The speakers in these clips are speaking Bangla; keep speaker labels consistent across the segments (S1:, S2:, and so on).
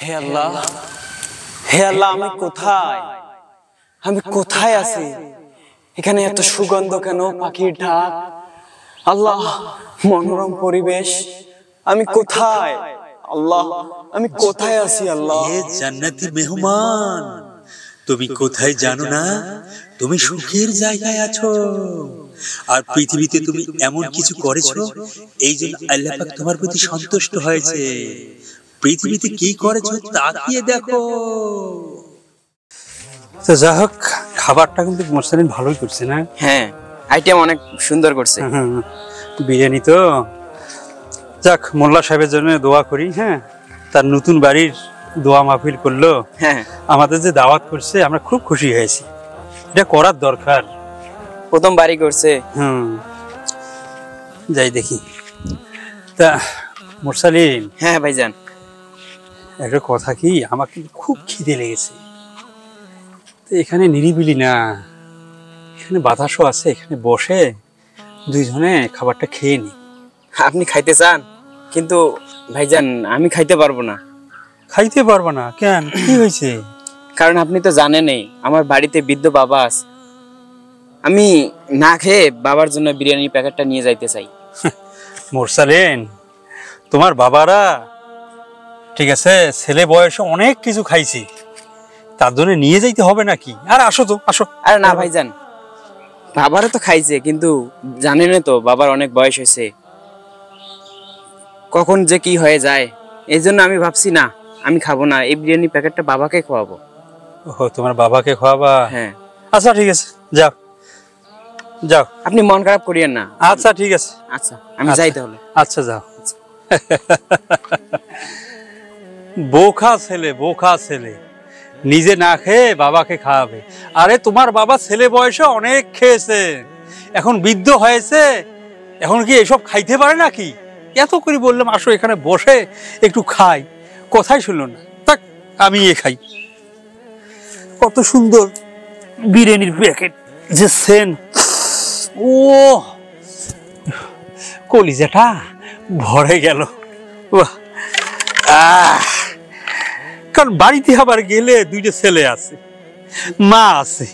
S1: হে আল্লাহ, হে আল্লাহ, আমি কোথায় আছি? এখানে এত সুগন্ধ কেন? পাখির ডাক, আল্লাহ, মনোরম পরিবেশ। আমি কোথায় আল্লাহ? আমি কোথায় আছি আল্লাহ?
S2: হে জান্নাতি মেহমান, তুমি কোথায় জানো না? তুমি সুখের জায়গায় আছো। আর পৃথিবীতে তুমি এমন কিছু করেছো, এই জন্য আল্লাহ পাক তোমার প্রতি সন্তুষ্ট হয়েছে। পৃথিবীতে কি করেছো তাকিয়ে দেখো।
S3: তো যাই হোক, খাবারটা কিন্তু মোরসালিন ভালোই করছে না?
S1: হ্যাঁ, আইটেম অনেক সুন্দর করছে।
S3: বিরিয়ানি তো। যাক, মোল্লা সাহেবের জন্য দোয়া করি। হ্যাঁ, তার নতুন বাড়ির দোয়া মাহফিল করলো।
S1: হ্যাঁ,
S3: আমাদের যে দাওয়াত করছে আমরা খুব খুশি হয়েছি। এটা করার দরকার,
S1: প্রথম বাড়ি করছে।
S3: যাই দেখি। তা মোরসালিন।
S1: হ্যাঁ ভাইজান।
S3: একটা কথা কি, আমার কিন্তু খুব খিদে লেগেছে। তো এখানে নিরিবিলি না, এখানে বাতাসও আছে, এখানে বসে দুইজনে খাবারটা খেয়ে নি।
S1: আপনি খাইতে চান? কিন্তু ভাইজান আমি খাইতে পারবো না।
S3: খাইতে পারবো না কেন? কি হয়েছে?
S1: কারণ আপনি তো জানেনই আমার বাড়িতে বৃদ্ধ বাবা আছে। আমি না খেয়ে বাবার জন্য বিরিয়ানির প্যাকেটটা নিয়ে যাইতে চাই।
S3: মোরসালিন, তোমার বাবারা ঠিক আছে, ছেলে বয়সে অনেক কিছু খাইছি, তার জন্য নিয়ে যাইতে হবে নাকি? আর আসো তো, আসো।
S1: আরে না ভাইজান, বাবারও তো খাইছে, কিন্তু জানেন তো বাবার অনেক বয়স হয়েছে, কখন যে কি হয়ে যায়। এই জন্য আমি ভাবছি না, আমি খাবো না, এই বিরিয়ানি প্যাকেটটা বাবাকে খাওয়াবো।
S3: ও, তোমার বাবাকে খাওয়াবা?
S1: হ্যাঁ।
S3: আচ্ছা ঠিক আছে, যাও যাও।
S1: আপনি মন খারাপ করিয়েন না।
S3: আচ্ছা ঠিক আছে।
S1: আচ্ছা আমি যাই তাহলে।
S3: আচ্ছা যাও। বোকা ছেলে, বোকা ছেলে, নিজে না খেয়ে বাবাকে খাওয়াবে। আরে তোমার বাবা ছেলে বয়সে অনেক খেয়েছে, এখন বৃদ্ধ হয়েছে, এখন কি এসব খাইতে পারে নাকি? এত করে বললাম আসো এখানে বসে একটু খাই, কথাই শুনলো না। তাক, আমি খাই। কত সুন্দর বিরিয়ানির প্যাকেট, যে সেন্ট, ও কলিজাটা ভরে গেল। কারণ বাড়িতে আবার গেলে দুইটা ছেলে আছে, মা আছে,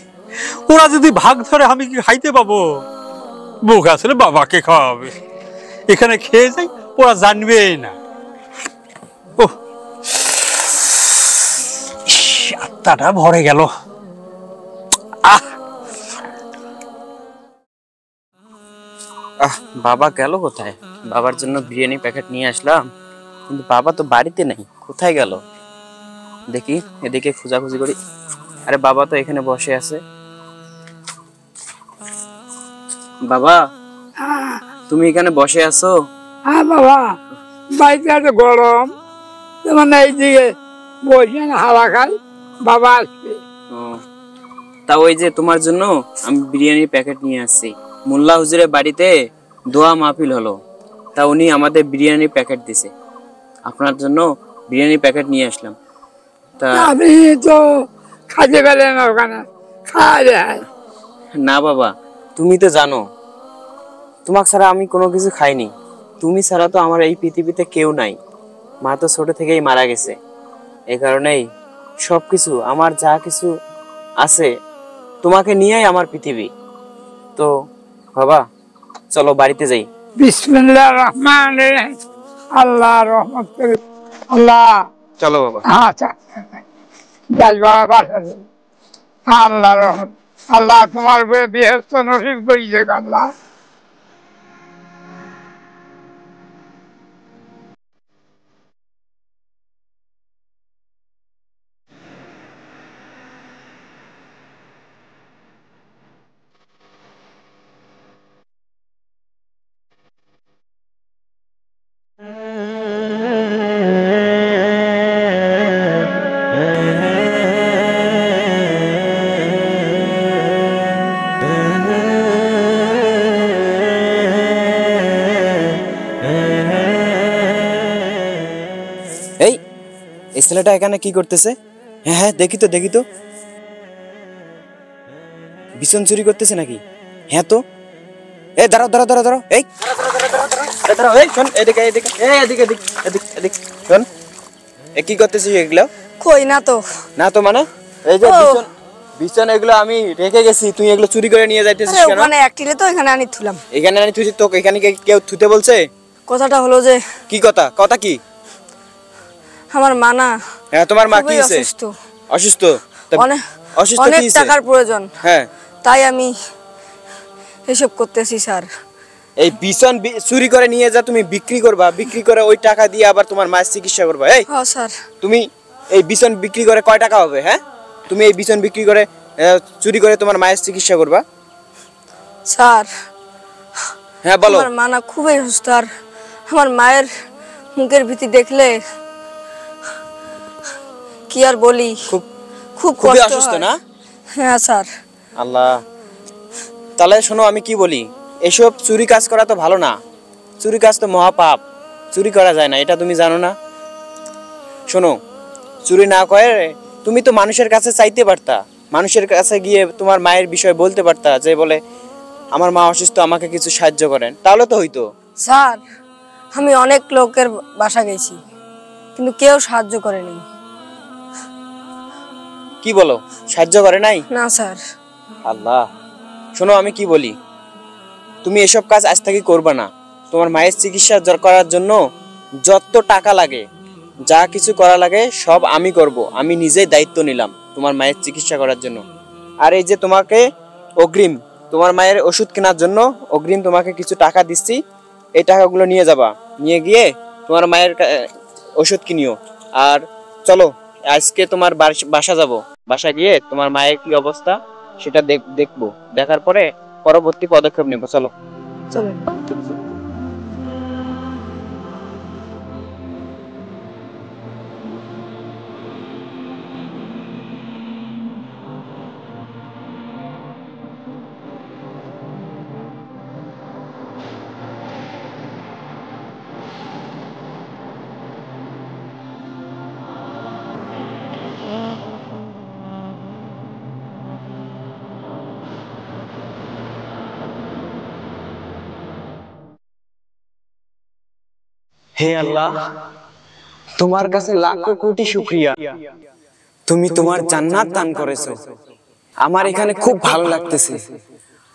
S3: ওরা যদি ভাগ ধরে আমি কি খাইতে পাবো? বোকা ছেলে বাবাকে খাওয়াবে, এখানে খেয়ে যাই, ওরা জানবেই না। ও, আত্মাটা ভরে গেল।
S1: বাবা গেল কোথায়? বাবার জন্য বিরিয়ানি প্যাকেট নিয়ে আসলাম, কিন্তু বাবা তো বাড়িতে নেই, কোথায় গেল? দেখি এদিকে খোঁজাখুঁজি করি। আরে বাবা তো এখানে বসে আছে। বাবা, তুমি এখানে বসে আছো?
S4: হ্যাঁ বাবা, বাড়িতে এত গরম, মানে এইদিকে বসে হাওয়া খাই, বাবা আসবে।
S1: তা ওই যে তোমার জন্য আমি বিরিয়ানির প্যাকেট নিয়ে আসছি। মোল্লা হুজুরের বাড়িতে দোয়া মাহফিল হলো, তা উনি আমাদের বিরিয়ানির প্যাকেট দিছে, আপনার জন্য বিরিয়ানির প্যাকেট নিয়ে আসলাম। তা
S4: আপনি তো খাইতে পেলেন ওখানে, খাওয়া যায়
S1: না বাবা, তুমি তো জানো তোমাকে ছাড়া আমি কোনো কিছু খাইনি, তুমি ছাড়া তো আমার এই পৃথিবীতে কেউ নাই। মা তো ছোট থেকেই মারা গেছে, এই কারণেই সবকিছু আমার যা কিছু আছে তোমাকে নিয়েই আমার পৃথিবী। তো বাবা চলো বাড়িতে যাই।
S4: বিসমিল্লাহির রহমানির রহিম, আল্লাহ রহমত করে। আল্লাহ,
S1: চলো বাবা।
S4: আচ্ছা যাই বাবা, আল্লাহ রহমত। আল্লাহ তোমার বেহেশত নসিব করি দেখ আল্লাহ।
S1: এই ছেলেটা এখানে কি করতেছে? হ্যাঁ হ্যাঁ, দেখি তো বিছন চুরি করতেছে নাকি? হ্যাঁ তো, এই দাঁড়াও দাঁড়াও দাঁড়াও দাঁড়াও, এই দাঁড়াও, এই শোন, এদিকে এদিকে, এই এদিকে এদিকে এদিকে এদিকে শোন, কি করতেছিস এগুলো?
S5: কই না তো।
S1: না তো মানে এই যে
S5: ও।
S1: বিছন এগুলো আমি রেখে গেছি, তুই এগুলো চুরি করে নিয়ে যাইতেছিস
S5: আরে
S1: কেন?
S5: ওখানে একটিলে তো এখানে আনি থুলাম।
S1: এখানে আনি তুই তোকে এখানে কেউ থুতে বলছে?
S5: কথাটা হলো যে
S1: কি কথা? কথা কি?
S5: আমার মা না
S1: হ্যাঁ তোমার মা কি
S5: খুবই
S1: হইছে?
S5: অসুস্থ।
S1: অসুস্থ? তা
S5: অনেক
S1: অসুস্থ
S5: অনেক
S1: কি হইছে?
S5: টাকার প্রয়োজন,
S1: হ্যাঁ
S5: তাই আমি এসব করতেছি স্যার।
S1: এই বিছন চুরি করে নিয়ে যা তুমি বিক্রি করবা, বিক্রি করে ওই টাকা দিয়ে আবার তোমার মায়ের চিকিৎসা করবা। এই
S5: হ্যাঁ স্যার।
S1: তুমি এই বিছন বিক্রি করে কয় টাকা হবে? হ্যাঁ তুমি এই বিছন বিক্রি করে চুরি করে তোমার মায়ের চিকিৎসা করবা?
S5: স্যার
S1: হ্যাঁ বলো।
S5: আমার মা না খুবই অসুস্থ, আর আমার মায়ের মুখের ভীতি দেখলে কি আর বলি,
S1: খুব
S5: খুব
S1: খুবই
S5: কষ্ট
S1: অসুস্থ
S5: হয়।
S1: না?
S5: হ্যাঁ স্যার।
S1: আল্লাহ, তাহলে শোনো আমি কি বলি, এসব চুরি কাজ করা তো ভালো না, চুরি কাজ তো মহাপাপ, চুরি করা যায় না, এটা তুমি জানো না? শোনো, চুরি না করে তুমি তো মানুষের কাছে চাইতে পারতা, মানুষের কাছে গিয়ে তোমার মায়ের বিষয় বলতে পারতা, যে বলে আমার মা অসুস্থ, আমাকে কিছু সাহায্য করেন, তাহলে তো হইতো।
S5: স্যার আমি অনেক লোকের বাসা গেছি, কিন্তু কেউ সাহায্য করেনি।
S1: কি বলো, সাহায্য করে নাই?
S5: না স্যার।
S1: আল্লাহ, শোনো আমি কি বলি, তুমি এসব কাজ আজ থেকে করবে না। তোমার মায়ের চিকিৎসা করার জন্য যত টাকা লাগে, যা কিছু করা লাগে সব আমি করব, আমি নিজেই দায়িত্ব নিলাম তোমার মায়ের চিকিৎসা করার জন্য। আর এই যে তোমাকে অগ্রিম, তোমার মায়ের ওষুধ কেনার জন্য অগ্রিম তোমাকে কিছু টাকা দিচ্ছি, এই টাকাগুলো নিয়ে যাবা, নিয়ে গিয়ে তোমার মায়ের ওষুধ কিনিও। আর চলো আজকে তোমার বাসা যাব, বাসা গিয়ে তোমার মায়ের কি অবস্থা সেটা দেখবো, দেখার পরে পরবর্তী পদক্ষেপ নেবো। চলো
S5: চলেন।
S1: হে আল্লাহ, তোমার কাছে লাখো কোটি শুকরিয়া, তুমি তোমার জান্নাত দান করেছো। আমার এখানে খুব ভালো লাগতেছে,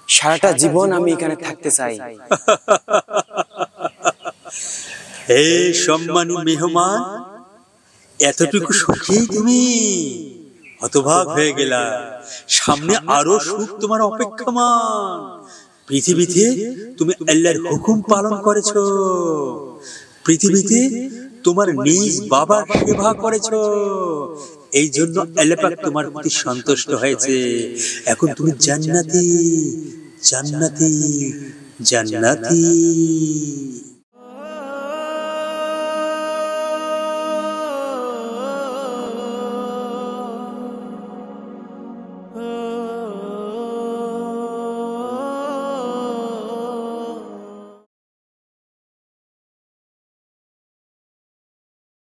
S1: সারাটা জীবন আমি এখানে থাকতে চাই।
S2: হে সম্মানী মেহমান, এতটুকু সুখেই তুমি হতভাগ হয়ে গেলা, সামনে আরো সুখ তোমার অপেক্ষমান। পৃথিবীতে তুমি আল্লাহর হুকুম পালন করেছো, পৃথিবীতে তোমার নিজ বাবার সেবা করেছো, এই জন্য আল্লাহ পাক তোমার প্রতি সন্তুষ্ট হয়েছে। এখন তুমি জান্নাতি জান্নাতি জান্নাতি।